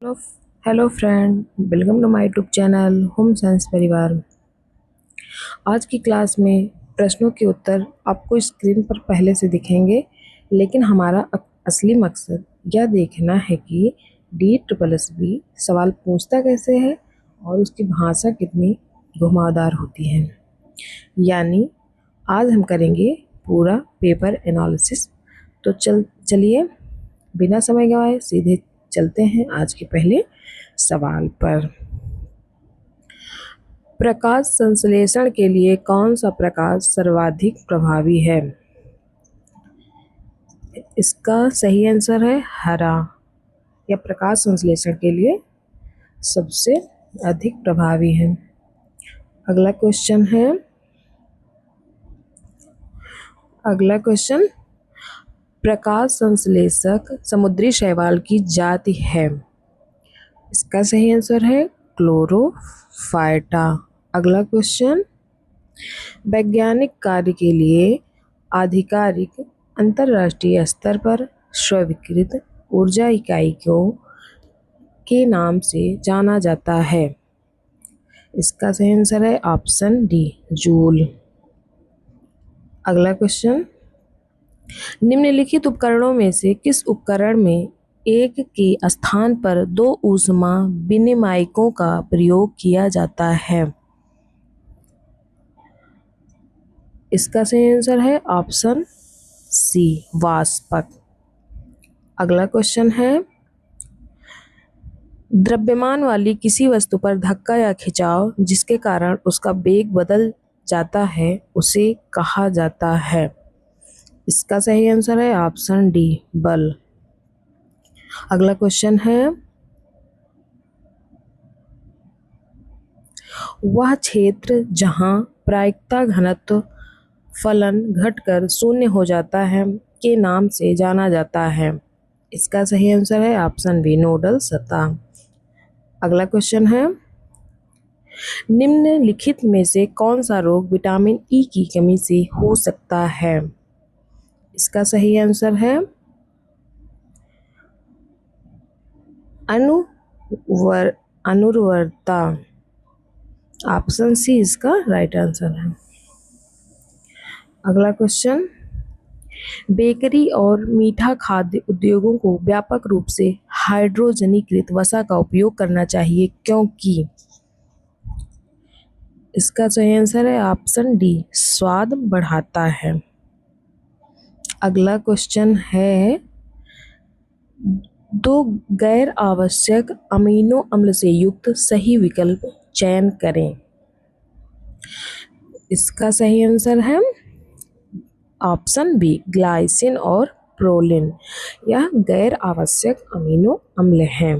Hello hello friend, welcome to my YouTube channel home science परिवार। आज की class में प्रश्नों के उत्तर आपको स्क्रीन पर पहले से दिखेंगे, लेकिन हमारा असली मकसद यह देखना है कि DSSB सवाल पूछता कैसे है और उसकी भाषा कितनी घुमावदार होती है। यानी आज हम करेंगे पूरा पेपर एनालिसिस। तो चलिए बिना समय गवाए सीधे चलते हैं आज के पहले सवाल पर। प्रकाश संश्लेषण के लिए कौन सा प्रकाश सर्वाधिक प्रभावी है? इसका सही आंसर है हरा। यह प्रकाश संश्लेषण के लिए सबसे अधिक प्रभावी है। अगला क्वेश्चन, प्रकाश संश्लेषक समुद्री शैवाल की जाति है। इसका सही आंसर है क्लोरोफाइटा। अगला क्वेश्चन, वैज्ञानिक कार्य के लिए आधिकारिक अंतर्राष्ट्रीय स्तर पर स्वीकृत ऊर्जा इकाई को के नाम से जाना जाता है। इसका सही आंसर है ऑप्शन डी, जूल। अगला क्वेश्चन, निम्नलिखित उपकरणों में से किस उपकरण में एक के स्थान पर दो ऊष्मा विनिमायकों का प्रयोग किया जाता है? इसका सही आंसर है ऑप्शन सी, वाष्पक। अगला क्वेश्चन है, द्रव्यमान वाली किसी वस्तु पर धक्का या खिंचाव जिसके कारण उसका वेग बदल जाता है उसे कहा जाता है। इसका सही आंसर है ऑप्शन डी, बल। अगला क्वेश्चन है, वह क्षेत्र जहां प्रायिकता घनत्व फलन घटकर शून्य हो जाता है के नाम से जाना जाता है। इसका सही आंसर है ऑप्शन बी, नोडल सतह। अगला क्वेश्चन है, निम्नलिखित में से कौन सा रोग विटामिन ई की कमी से हो सकता है? इसका सही आंसर है अनुर्वरता। ऑप्शन सी इसका राइट आंसर है। अगला क्वेश्चन, बेकरी और मीठा खाद्य उद्योगों को व्यापक रूप से हाइड्रोजनीकृत वसा का उपयोग करना चाहिए क्योंकि? इसका सही आंसर है ऑप्शन डी, स्वाद बढ़ाता है। अगला क्वेश्चन है, दो गैर आवश्यक अमीनो अम्ल से युक्त सही विकल्प चयन करें। इसका सही आंसर है ऑप्शन बी, ग्लाइसिन और प्रोलिन। यह गैर आवश्यक अमीनो अम्ल हैं।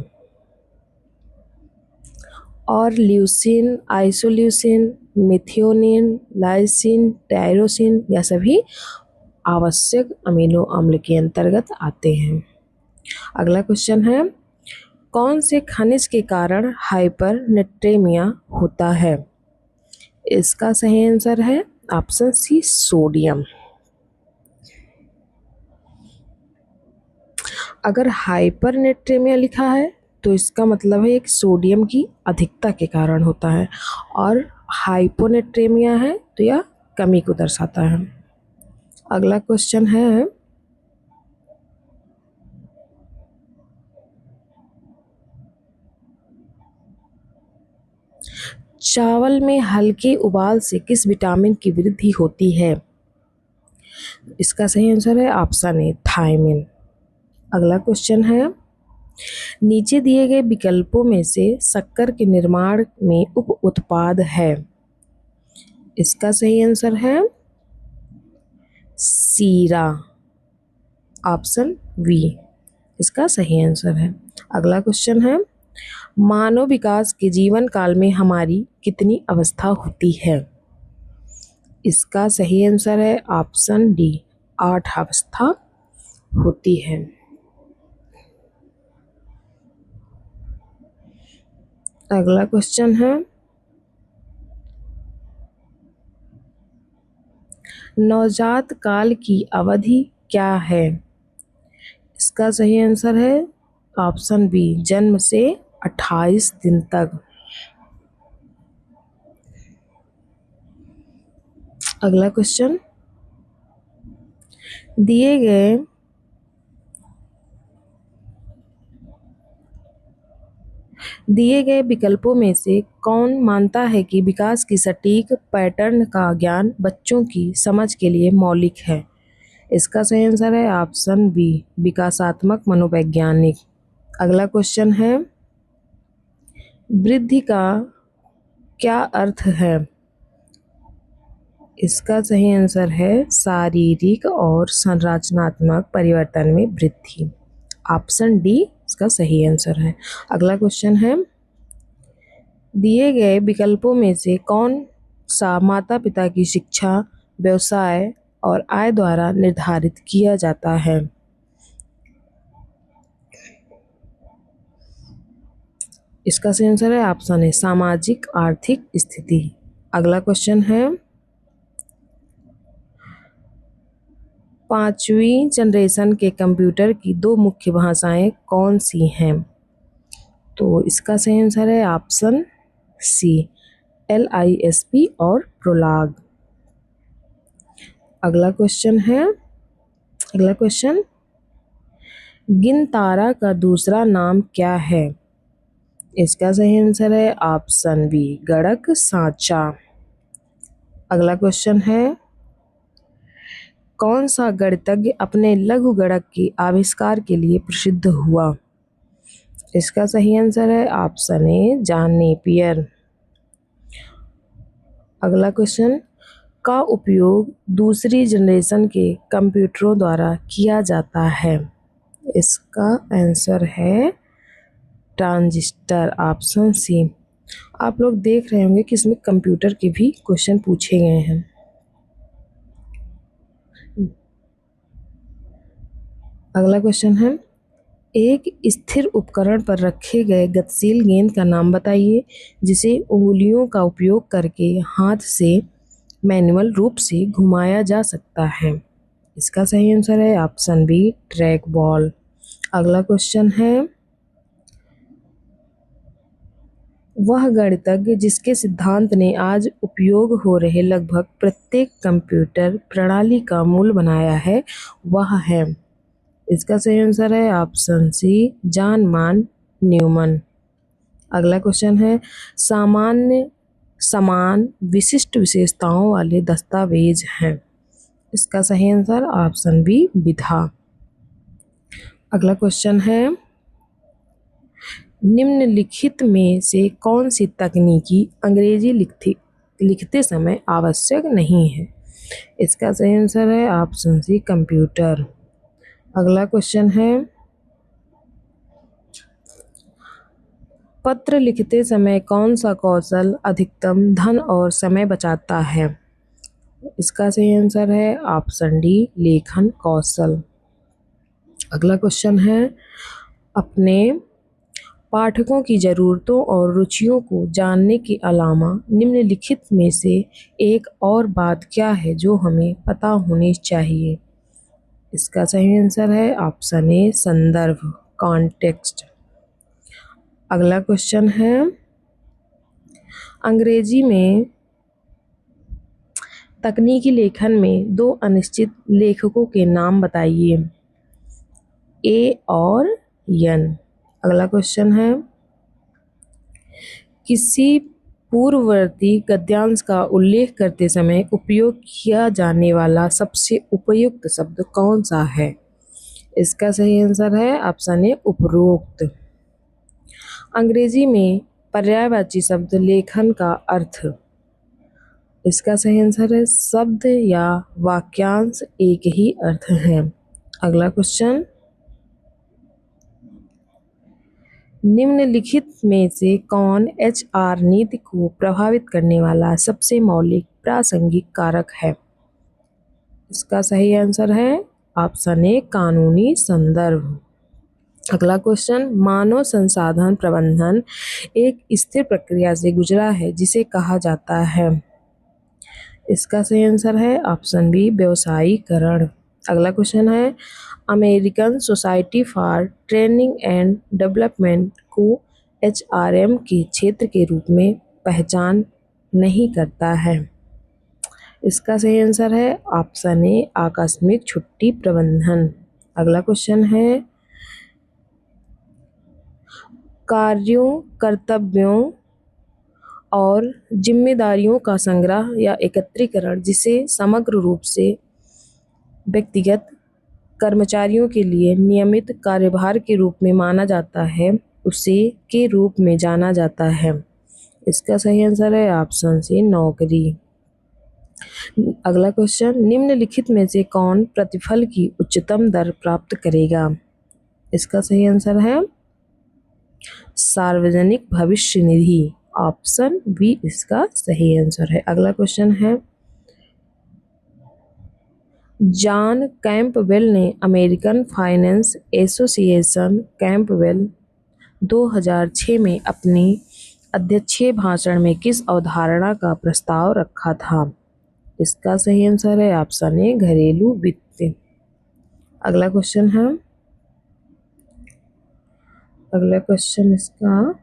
और leucine, isoleucine, methionine, lysine, tyrosine यह सभी आवश्यक अमीनो अम्ल के अंतर्गत आते हैं। अगला क्वेश्चन है, कौन से खनिज के कारण हाइपरनेट्रेमिया होता है? इसका सही आंसर है ऑप्शन सी, सोडियम। अगर हाइपरनेट्रेमिया लिखा है तो इसका मतलब है एक सोडियम की अधिकता के कारण होता है, और हाइपोनेट्रेमिया है तो यह कमी को दर्शाता है। अगला क्वेश्चन है, चावल में हल्के उबाल से किस विटामिन की वृद्धि होती है? इसका सही आंसर है ऑप्शन ए, थायमिन। अगला क्वेश्चन है, नीचे दिए गए विकल्पों में से शक्कर के निर्माण में उप उत्पाद है। इसका सही आंसर है सीरा, ऑप्शन वी इसका सही आंसर है। अगला क्वेश्चन है, मानव विकास के जीवन काल में हमारी कितनी अवस्था होती है? इसका सही आंसर है ऑप्शन डी, 8 अवस्था होती है। अगला क्वेश्चन है, नवजात काल की अवधि क्या है? इसका सही आंसर है ऑप्शन बी जन्म से 28 दिन तक। अगला क्वेश्चन, दिए गए विकल्पों में से कौन मानता है कि विकास की सटीक पैटर्न का ज्ञान बच्चों की समझ के लिए मौलिक है? इसका सही आंसर है ऑप्शन बी विकासात्मक मनोवैज्ञानिक। अगला क्वेश्चन है, वृद्धि का क्या अर्थ है? इसका सही आंसर है शारीरिक और संरचनात्मक परिवर्तन में वृद्धि। ऑप्शन डी इसका सही आंसर है। अगला क्वेश्चन है, दिए गए विकल्पों में से कौन सा माता पिता की शिक्षा, व्यवसाय और आय द्वारा निर्धारित किया जाता है? इसका सही आंसर है ऑप्शन है सामाजिक आर्थिक स्थिति। अगला क्वेश्चन है, 5वीं जनरेशन के कंप्यूटर की 2 मुख्य भाषाएं कौन सी हैं? तो इसका सही आंसर है ऑप्शन सी LISP और प्रोलाग। अगला क्वेश्चन, गिनतारा का दूसरा नाम क्या है? इसका सही आंसर है ऑप्शन बी गणक सांचा। अगला क्वेश्चन है, कौन सा गणितज्ञ अपने लघु गणक के आविष्कार के लिए प्रसिद्ध हुआ? इसका सही आंसर है ऑप्शन ए जॉन नेपियर। अगला क्वेश्चन, का उपयोग दूसरी जनरेशन के कंप्यूटरों द्वारा किया जाता है? इसका आंसर है ट्रांजिस्टर, ऑप्शन सी। आप लोग देख रहे होंगे कि इसमें कंप्यूटर के भी क्वेश्चन पूछे गए हैं। अगला क्वेश्चन है, एक स्थिर उपकरण पर रखे गए गतिशील गेंद का नाम बताइए जिसे उंगलियों का उपयोग करके हाथ से मैनुअल रूप से घुमाया जा सकता है। इसका सही आंसर है ऑप्शन बी ट्रैक बॉल। अगला क्वेश्चन है, वह गणितज्ञ जिसके सिद्धांत ने आज उपयोग हो रहे लगभग प्रत्येक कंप्यूटर प्रणाली का मूल बनाया है वह है? इसका सही आंसर है ऑप्शन सी जॉन मान न्यूमन। अगला क्वेश्चन है, समान विशिष्ट विशेषताओं वाले दस्तावेज हैं। इसका सही आंसर ऑप्शन बी विधा। अगला क्वेश्चन है, निम्नलिखित में से कौन सी तकनीकी अंग्रेजी लिखते समय आवश्यक नहीं है? इसका सही आंसर है ऑप्शन सी कंप्यूटर। अगला क्वेश्चन है, पत्र लिखते समय कौन सा कौशल अधिकतम धन और समय बचाता है? इसका सही आंसर है ऑप्शन डी लेखन कौशल। अगला क्वेश्चन है, अपने पाठकों की ज़रूरतों और रुचियों को जानने के अलावा निम्नलिखित में से एक और बात क्या है जो हमें पता होनी चाहिए? इसका सही आंसर है ऑप्शन ए संदर्भ, कॉन्टेक्स्ट। अगला क्वेश्चन है, अंग्रेजी में तकनीकी लेखन में 2 अनिश्चित लेखकों के नाम बताइए, ए और एन। अगला क्वेश्चन है, किसी पूर्ववर्ती गद्यांश का उल्लेख करते समय उपयोग किया जाने वाला सबसे उपयुक्त शब्द कौन सा है? इसका सही आंसर है ऑप्शन ए उपरोक्त। अंग्रेजी में पर्यायवाची शब्द लेखन का अर्थ। इसका सही आंसर है शब्द या वाक्यांश एक ही अर्थ है। अगला क्वेश्चन, निम्नलिखित में से कौन HR नीति को प्रभावित करने वाला सबसे मौलिक प्रासंगिक कारक है? इसका सही आंसर है ऑप्शन ए कानूनी संदर्भ। अगला क्वेश्चन, मानव संसाधन प्रबंधन एक स्थिर प्रक्रिया से गुजरा है जिसे कहा जाता है। इसका सही आंसर है ऑप्शन बी व्यवसायीकरण। अगला क्वेश्चन है, American society for training and development को HRM के क्षेत्र के रूप में पहचान नहीं करता है। इसका सही आंसर है ऑप्शन ए आकस्मिक छुट्टी प्रबंधन। अगला क्वेश्चन है, कार्यों, कर्तव्यों और जिम्मेदारियों का संग्रह या एकत्रीकरण जिसे समग्र रूप से व्यक्तिगत कर्मचारियों के लिए नियमित कार्यभार के रूप में माना जाता है, उसे के रूप में जाना जाता है। इसका सही आंसर है ऑप्शन सी नौकरी। अगला क्वेश्चन, निम्नलिखित में से कौन प्रतिफल की उच्चतम दर प्राप्त करेगा? इसका सही आंसर है सार्वजनिक भविष्य निधि। ऑप्शन बी इसका सही आंसर है। अगला क्वेश्चन है, जॉन कैंपबेल ने अमेरिकन फाइनेंस एसोसिएशन कैंपबेल 2006 में अपने अध्यक्षीय भाषण में किस अवधारणा का प्रस्ताव रखा था? इसका सही आंसर है ऑप्शन ए घरेलू वित्त। अगला क्वेश्चन है, अगला क्वेश्चन इसका,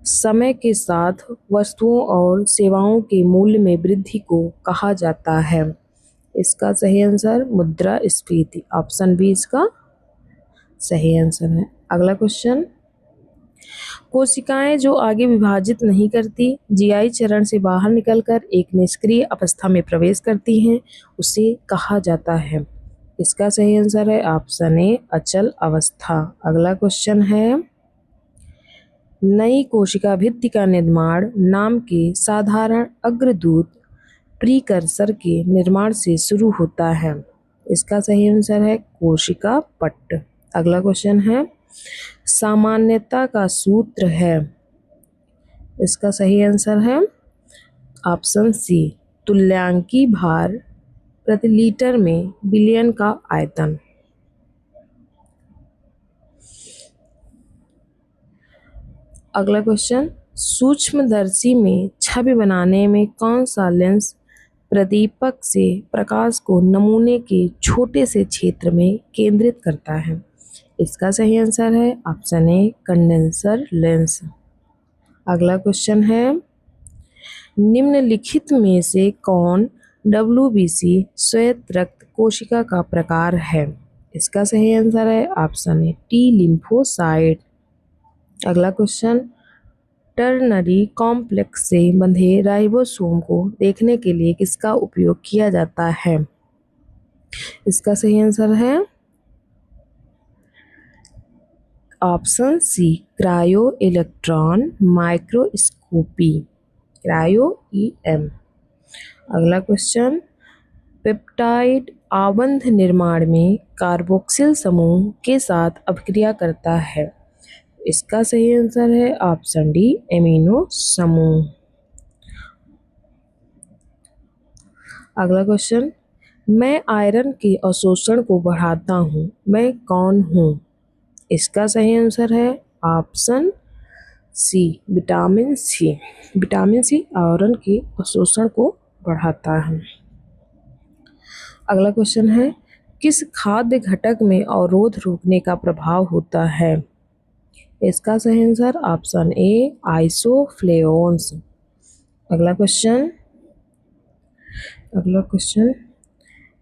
समय के साथ वस्तुओं और सेवाओं के मूल्य में वृद्धि को कहा जाता है। इसका सही आंसर मुद्रास्फीति। ऑप्शन बी इसका सही आंसर है। अगला क्वेश्चन, कोशिकाएं जो आगे विभाजित नहीं करती, जीआई चरण से बाहर निकलकर एक निष्क्रिय अवस्था में प्रवेश करती हैं, उसे कहा जाता है। इसका सही आंसर है ऑप्शन ए अचल अवस्था। अगला क्वेश्चन है, नई कोशिका भित्ति का निर्माण नाम के साधारण अग्रदूत प्रीकर्सर के निर्माण से शुरू होता है। इसका सही आंसर है कोशिका पट्ट। अगला क्वेश्चन है, सामान्यता का सूत्र है। इसका सही आंसर है ऑप्शन सी तुल्यांकी भार प्रति लीटर में बिलियन का आयतन। अगला क्वेश्चन, सूक्ष्मदर्शी में छवि बनाने में कौन सा लेंस प्रदीपक से प्रकाश को नमूने के छोटे से क्षेत्र में केंद्रित करता है? इसका सही आंसर है ऑप्शन ए कंडेंसर लेंस। अगला क्वेश्चन है, निम्नलिखित में से कौन WBC श्वेत रक्त कोशिका का प्रकार है? इसका सही आंसर है ऑप्शन ए टी लिम्फोसाइट। अगला क्वेश्चन, टर्नरी कॉम्प्लेक्स से बंधे राइबोसोम को देखने के लिए किसका उपयोग किया जाता है? इसका सही आंसर है option C cryo electron microscopy, cryo EM। अगला क्वेश्चन, पेप्टाइड आबंध निर्माण में कार्बोक्सिल समूह के साथ अभिक्रिया करता है। इसका सही आंसर है ऑप्शन डी एमिनो समूह। अगला क्वेश्चन, मैं आयरन के अवशोषण को बढ़ाता हूँ, मैं कौन हूँ? इसका सही आंसर है option C vitamin C. Vitamin C iron के अवशोषण को बढ़ाता है। अगला क्वेश्चन है, किस खाद्य घटक में अवरोध रोकने का प्रभाव होता है? इसका सही आंसर ऑप्शन ए आइसोफ्लेवोन्स। अगला क्वेश्चन,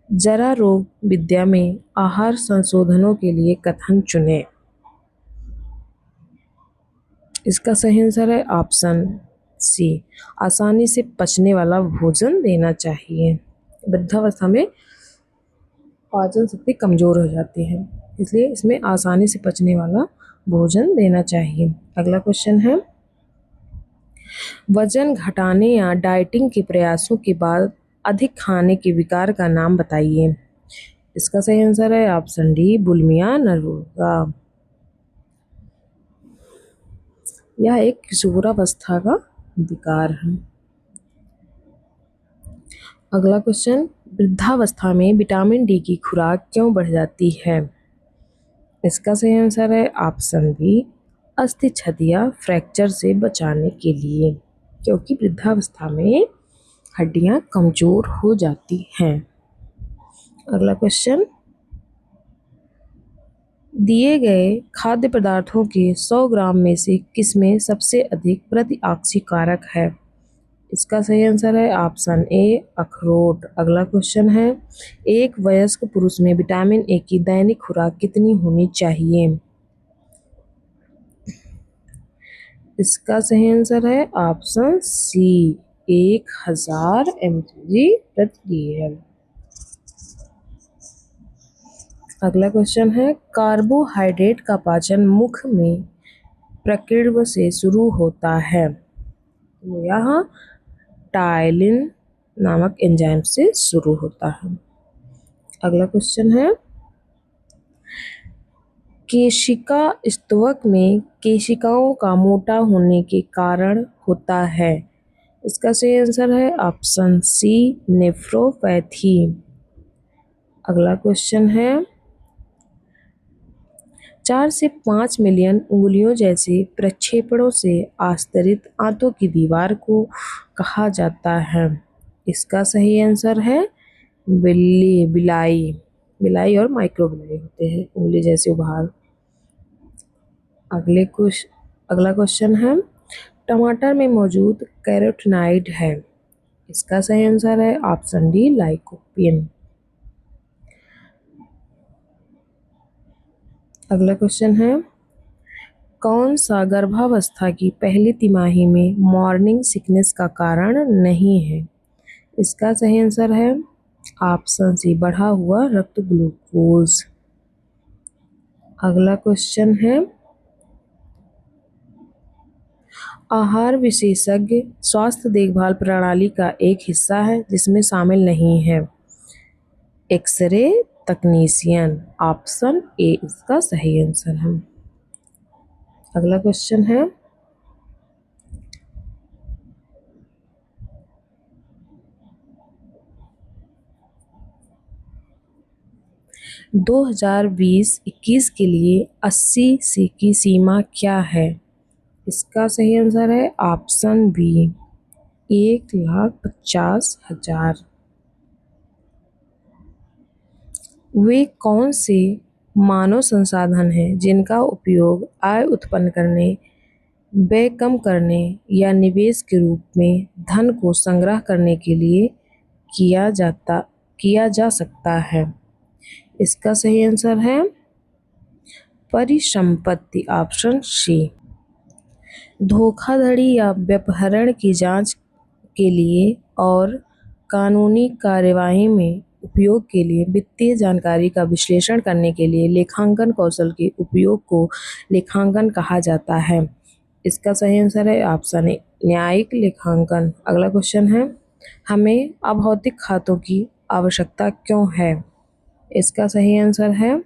जरा रोग विद्या में आहार संशोधनों के लिए कथन चुनें। इसका सही आंसर है ऑप्शन सी आसानी से पचने वाला भोजन देना चाहिए। वृद्धावस्था में पाचन शक्ति कमजोर हो जाती है, इसलिए इसमें आसानी से पचने वाला भोजन देना चाहिए। अगला क्वेश्चन है, वजन घटाने या डाइटिंग के प्रयासों के बाद अधिक खाने के विकार का नाम बताइए। इसका सही आंसर है ऑप्शन डी बुलिमिया नर्वोसा। यह एक किशोरावस्था का विकार है। अगला क्वेश्चन, वृद्धावस्था में विटामिन डी की खुराक क्यों बढ़ जाती है? इसका सही आंसर है ऑप्शन बी अस्थि क्षति या फ्रैक्चर से बचाने के लिए, क्योंकि वृद्धावस्था में हड्डियां कमजोर हो जाती हैं। अगला क्वेश्चन, दिए गए खाद्य पदार्थों के 100 ग्राम में से किसमें सबसे अधिक प्रतिऑक्सी कारक है? इसका सही आंसर है ऑप्शन ए अखरोट। अगला क्वेश्चन है, एक वयस्क पुरुष में विटामिन ए की दैनिक खुराक कितनी होनी चाहिए? इसका सही आंसर है ऑप्शन सी 1000 mg प्रति DM। अगला क्वेश्चन है, कार्बोहाइड्रेट का पाचन मुख में प्रकीर्व से शुरू होता है, तो यहाँ टाइलिन नामक एंजाइम से शुरू होता है। अगला क्वेश्चन है, केशिका स्तवक में केशिकाओं का मोटा होने के कारण होता है। इसका सही आंसर है ऑप्शन सी नेफ्रोपैथी। अगला क्वेश्चन है, 4 से 5 मिलियन उंगलियों जैसे प्रक्षेपणों से आस्तरित आंतों की दीवार को कहा जाता है। इसका सही आंसर है बिलाई और माइक्रोबिलाई होते हैं उंगली जैसे उभार। अगला क्वेश्चन है, टमाटर में मौजूद कैरोटीनॉइड है। इसका सही आंसर है ऑप्शन डी लाइकोपीन। अगला क्वेश्चन है, कौन सा गर्भावस्था की पहली तिमाही में मॉर्निंग सिकनेस का कारण नहीं है? इसका सही आंसर है ऑप्शन सी बढ़ा हुआ रक्त ग्लूकोज। अगला क्वेश्चन है, आहार विशेषज्ञ स्वास्थ्य देखभाल प्रणाली का एक हिस्सा है जिसमें शामिल नहीं है। X ray technician. ऑप्शन ए इसका सही आंसर है। अगला क्वेश्चन है, दो 2020-21 के लिए 80 सी की सीमा क्या है? इसका सही आंसर है ऑप्शन बी 1,50,000। वे कौन से मानव संसाधन हैं जिनका उपयोग आय उत्पन्न करने, व्यय कम करने या निवेश के रूप में धन को संग्रह करने के लिए किया जा सकता है? इसका सही आंसर है परिसंपत्ति। Option C. धोखाधड़ी या व्यभिचार की जांच के लिए और कानूनी कार्यवाही में उपयोग के लिए वित्तीय जानकारी का विश्लेषण करने के लिए लेखांकन कौशल के उपयोग को लेखांकन कहा जाता है। इसका सही आंसर है ऑप्शन ए न्यायिक लेखांकन। अगला क्वेश्चन है, हमें अभौतिक खातों की आवश्यकता क्यों है? इसका सही आंसर है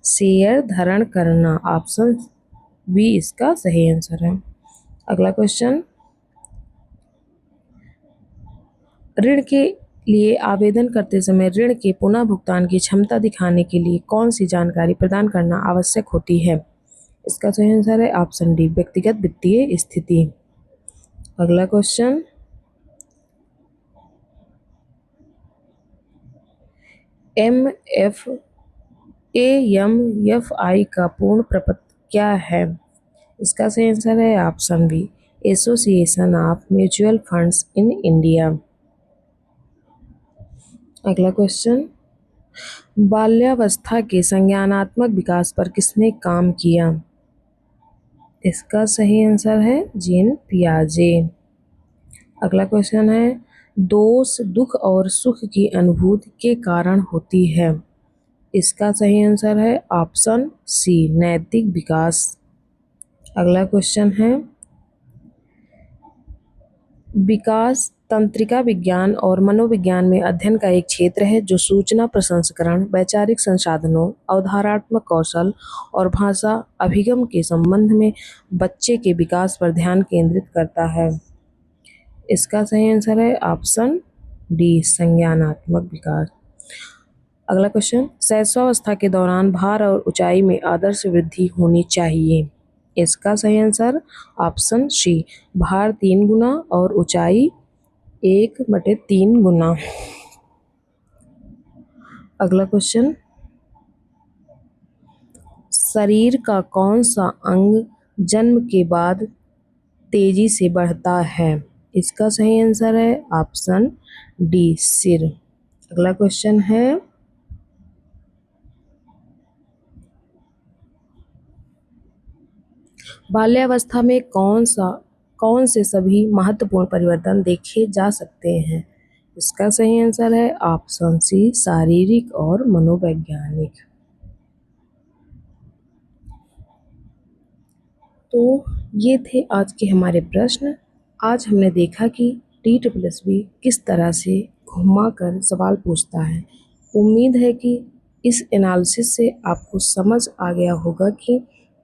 शेयर धारण करना। ऑप्शन बी इसका सही आंसर है। अगला क्वेश्चन, ऋण के लिए आवेदन करते समय ऋण के पुनः भुगतान की क्षमता दिखाने के लिए कौन सी जानकारी प्रदान करना आवश्यक होती है? इसका सही आंसर है ऑप्शन डी व्यक्तिगत वित्तीय स्थिति। अगला क्वेश्चन, MFI का पूर्ण प्रपत्र क्या है? इसका सही आंसर है option B association of mutual funds in India. अगला क्वेश्चन, बाल्यावस्था के संज्ञानात्मक विकास पर किसने काम किया? इसका सही आंसर है जीन पियाजे। अगला क्वेश्चन है, दोष दुख और सुख की अनुभूति के कारण होती है। इसका सही आंसर है ऑप्शन सी नैतिक विकास। अगला क्वेश्चन है, विकास तंत्रिका विज्ञान और मनोविज्ञान में अध्ययन का एक क्षेत्र है जो सूचना प्रसंस्करण, वैचारिक संसाधनों, अवधारणात्मक कौशल और भाषा अभिगम के संबंध में बच्चे के विकास पर ध्यान केंद्रित करता है। इसका सही आंसर है ऑप्शन डी संज्ञानात्मक विकास। अगला क्वेश्चन, शैशवावस्था के दौरान भार और ऊंचाई में आदर्श वृद्धि होनी चाहिए। इसका सही आंसर ऑप्शन सी भार 3 गुना और ऊंचाई 1/3 गुना। अगला क्वेश्चन, शरीर का कौन सा अंग जन्म के बाद तेजी से बढ़ता है? इसका सही आंसर है ऑप्शन डी, सिर। अगला क्वेश्चन है, बाल्यावस्था में कौन से सभी महत्वपूर्ण परिवर्तन देखे जा सकते हैं? इसका सही आंसर है ऑप्शन सी, शारीरिक और मनोवैज्ञानिक। तो ये थे आज के हमारे प्रश्न। आज हमने देखा कि TSSB किस तरह से घुमा कर सवाल पूछता है। उम्मीद है कि इस एनालिसिस से आपको समझ आ गया होगा कि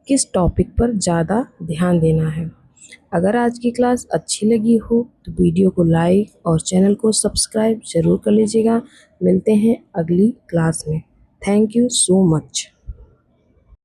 किस टॉपिक पर ज़्यादा ध्यान देना है। अगर आज की क्लास अच्छी लगी हो तो वीडियो को लाइक और चैनल को सब्सक्राइब ज़रूर कर लीजिएगा। मिलते हैं अगली क्लास में। Thank you so much.